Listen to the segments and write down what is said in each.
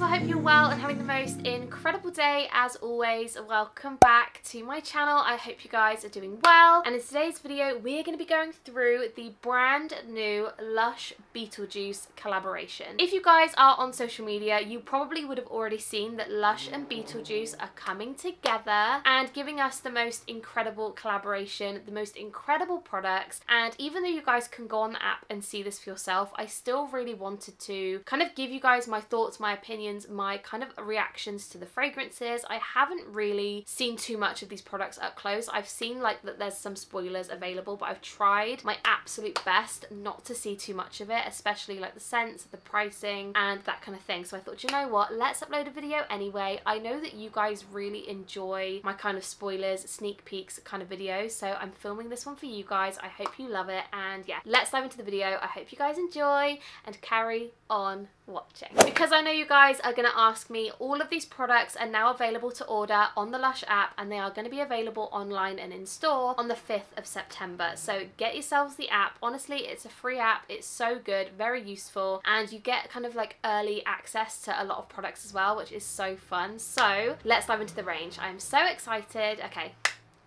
So I hope you're well and having the most incredible day as always. Welcome back to my channel. I hope you guys are doing well, and in today's video we're going to be going through the brand new Lush Beetlejuice collaboration. If you guys are on social media, you probably would have already seen that Lush and Beetlejuice are coming together and giving us the most incredible collaboration, the most incredible products. And even though you guys can go on the app and see this for yourself, I still really wanted to kind of give you guys my thoughts, my opinions, my kind of reactions to the fragrances. I haven't really seen too much of these products up close. I've seen like that there's some spoilers available, but I've tried my absolute best not to see too much of it, especially like the scents, the pricing and that kind of thing. So I thought, you know what, let's upload a video anyway. I know that you guys really enjoy my kind of spoilers, sneak peeks kind of videos, so I'm filming this one for you guys. I hope you love it, and yeah, let's dive into the video. I hope you guys enjoy and carry on watching, because I know you guys are going to ask me. All of these products are now available to order on the Lush app, and they are going to be available online and in store on the 5th of September. So get yourselves the app. Honestly, it's a free app. It's so good, very useful, and you get kind of like early access to a lot of products as well, which is so fun. So let's dive into the range. I'm so excited. Okay,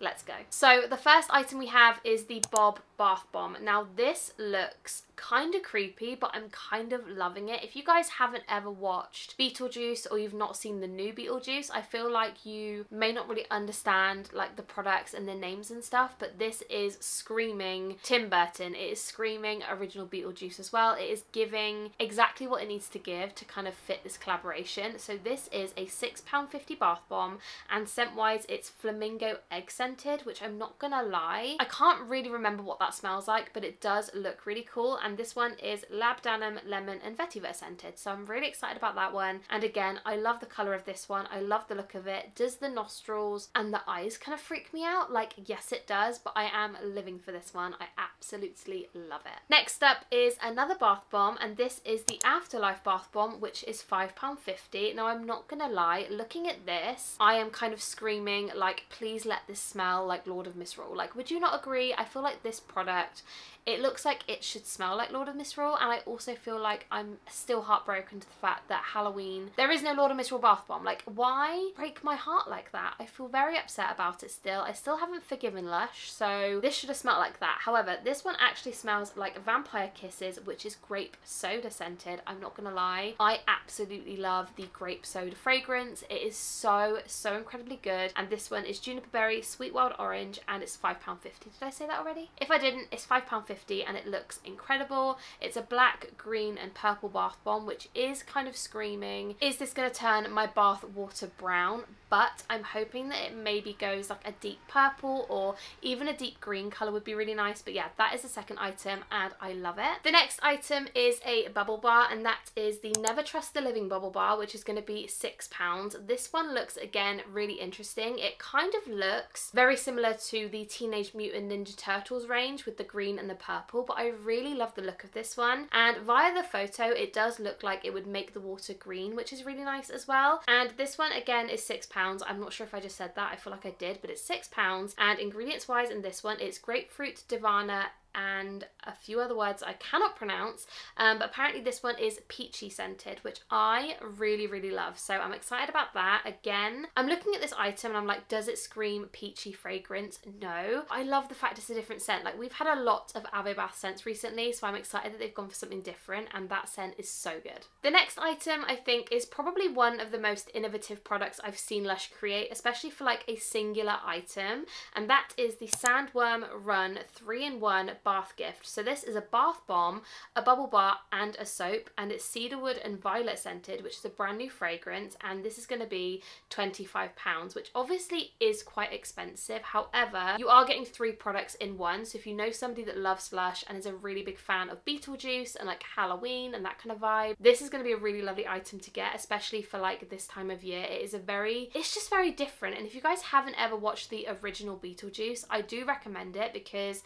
let's go. So the first item we have is the Bob Bath Bomb. Now this looks kind of creepy, but I'm kind of loving it. If you guys haven't ever watched Beetlejuice or you've not seen the new Beetlejuice, I feel like you may not really understand like the products and their names and stuff, but this is screaming Tim Burton. It is screaming original Beetlejuice as well. It is giving exactly what it needs to give to kind of fit this collaboration. So this is a £6.50 bath bomb, and scent wise it's flamingo egg scented, which I'm not gonna lie, I can't really remember what that smells like, but it does look really cool. And this one is labdanum, lemon and vetiver scented, so I'm really excited about that one. And again, I love the colour of this one. I love the look of it. Does the nostrils and the eyes kind of freak me out? Like, yes it does, but I am living for this one. I absolutely love it. Next up is another bath bomb, and this is the Afterlife bath bomb, which is £5.50. Now I'm not gonna lie, looking at this I am kind of screaming like, please let this smell like Lord of Misrule. Like, would you not agree? I feel like this product, it looks like it should smell like Lord of Misrule, and I also feel like I'm still heartbroken to the fact that Halloween there is no Lord of Misrule bath bomb. Like, why break my heart like that? I feel very upset about it still. I still haven't forgiven Lush, so this should have smelled like that. However, this one actually smells like Vampire Kisses, which is grape soda scented. I'm not gonna lie, I absolutely love the grape soda fragrance. It is so incredibly good, and this one is juniper berry, sweet wild orange, and it's £5.50. Did I say that already? If I didn't, it's £5.50, and it looks incredible. It's a black, green and purple bath bomb, which is kind of screaming, is this going to turn my bath water brown? But I'm hoping that it maybe goes like a deep purple or even a deep green colour would be really nice. But yeah, that is the second item and I love it. The next item is a bubble bar, and that is the Never Trust the Living bubble bar, which is going to be £6. This one looks, again, really interesting. It kind of looks very similar to the Teenage Mutant Ninja Turtles range with the green and the purple, but I really love the look of this one, and via the photo it does look like it would make the water green, which is really nice as well. And this one again is £6. I'm not sure if I just said that, I feel like I did, but it's £6. And ingredients wise in this one, it's grapefruit, divana and a few other words I cannot pronounce, but apparently this one is peachy scented, which I really love, so I'm excited about that. Again, I'm looking at this item and I'm like, does it scream peachy fragrance? No. I love the fact it's a different scent. Like, we've had a lot of Ave Bath scents recently, so I'm excited that they've gone for something different, and that scent is so good. The next item I think is probably one of the most innovative products I've seen Lush create, especially for like a singular item, and that is the Sandworm Run 3-in-1 bath gift. So this is a bath bomb, a bubble bar and a soap, and it's cedarwood and violet scented, which is a brand new fragrance, and this is going to be £25, which obviously is quite expensive. However, you are getting 3 products in one, so if you know somebody that loves Lush and is a really big fan of Beetlejuice and like Halloween and that kind of vibe, this is going to be a really lovely item to get, especially for like this time of year. It is it's just very different, and if you guys haven't ever watched the original Beetlejuice, I do recommend it, because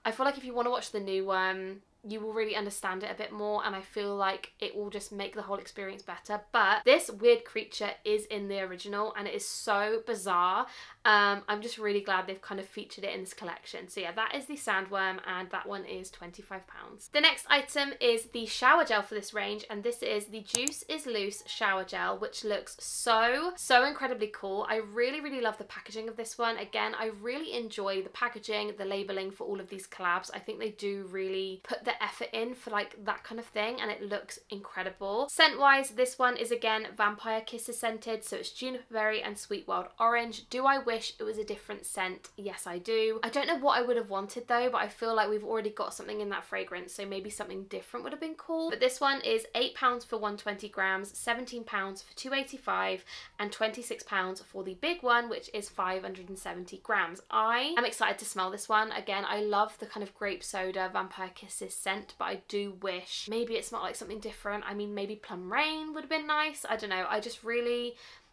I feel like if you want to watch the new one, you will really understand it a bit more, and I feel like it will just make the whole experience better. But this weird creature is in the original and it is so bizarre. I'm just really glad they've kind of featured it in this collection. So yeah, that is the sandworm, and that one is £25. The next item is the shower gel for this range, and this is the Juice is Loose shower gel, which looks so incredibly cool. I really love the packaging of this one. Again, I really enjoy the packaging, the labeling for all of these collabs. I think they do really put the effort in for like that kind of thing, and it looks incredible. Scent wise, this one is again Vampire Kisses scented, so it's juniper berry and sweet wild orange. Do I wish it was a different scent? Yes, I do. I don't know what I would have wanted though, but I feel like we've already got something in that fragrance, so maybe something different would have been cool. But this one is £8 for 120 grams, £17 for 285, and £26 for the big one, which is 570 grams. I am excited to smell this one. Again, I love the kind of grape soda Vampire Kisses scent, but I do wish maybe it smelled like something different. I mean, maybe Plum Rain would have been nice. I don't know.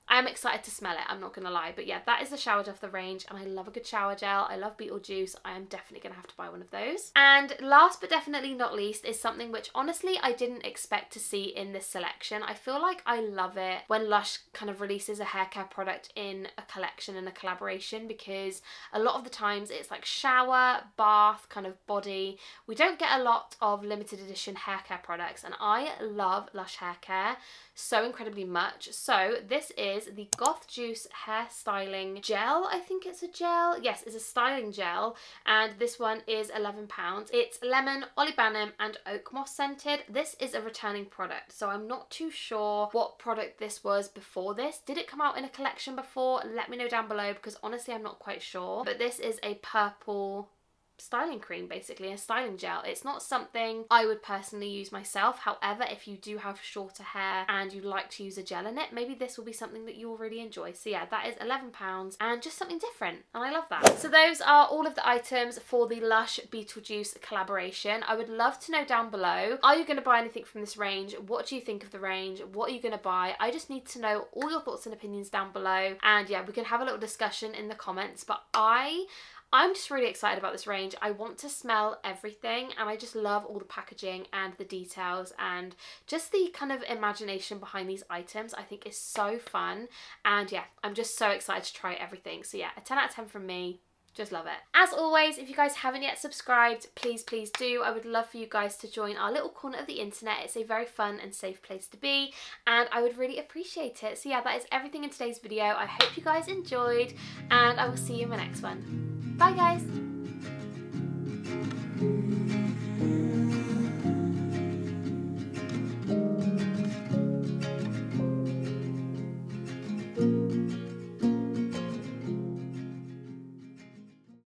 I am excited to smell it, I'm not gonna lie. But yeah, that is the shower gel of the range, and I love a good shower gel. I love Beetlejuice. I am definitely gonna have to buy one of those. And last but definitely not least is something which honestly I didn't expect to see in this selection. I feel like I love it when Lush kind of releases a hair care product in a collection and a collaboration, because a lot of the times it's like shower, bath, kind of body. We don't get a lot of limited edition hair care products, and I love Lush hair care so incredibly much. So this is the Goth Juice hair styling gel. I think it's a gel. Yes, it's a styling gel, and this one is £11. It's lemon, olibanum and oak moss scented. This is a returning product, so I'm not too sure what product this was before this. Did it come out in a collection before? Let me know down below, because honestly I'm not quite sure. But this is a purple styling cream, basically a styling gel. It's not something I would personally use myself. However, if you do have shorter hair and you like to use a gel in it, maybe this will be something that you will really enjoy. So yeah, that is £11 and just something different, and I love that. So those are all of the items for the Lush Beetlejuice collaboration. I would love to know down below, are you going to buy anything from this range? What do you think of the range? What are you going to buy? I just need to know all your thoughts and opinions down below, and yeah, we can have a little discussion in the comments. But I'm just really excited about this range. I want to smell everything, and I just love all the packaging and the details and just the kind of imagination behind these items. I think is so fun, and yeah, I'm just so excited to try everything. So yeah, a 10 out of 10 from me. Just love it. As always, if you guys haven't yet subscribed, please do. I would love for you guys to join our little corner of the internet. It's a very fun and safe place to be, and I would really appreciate it. So yeah, that is everything in today's video. I hope you guys enjoyed, and I will see you in my next one. Bye guys!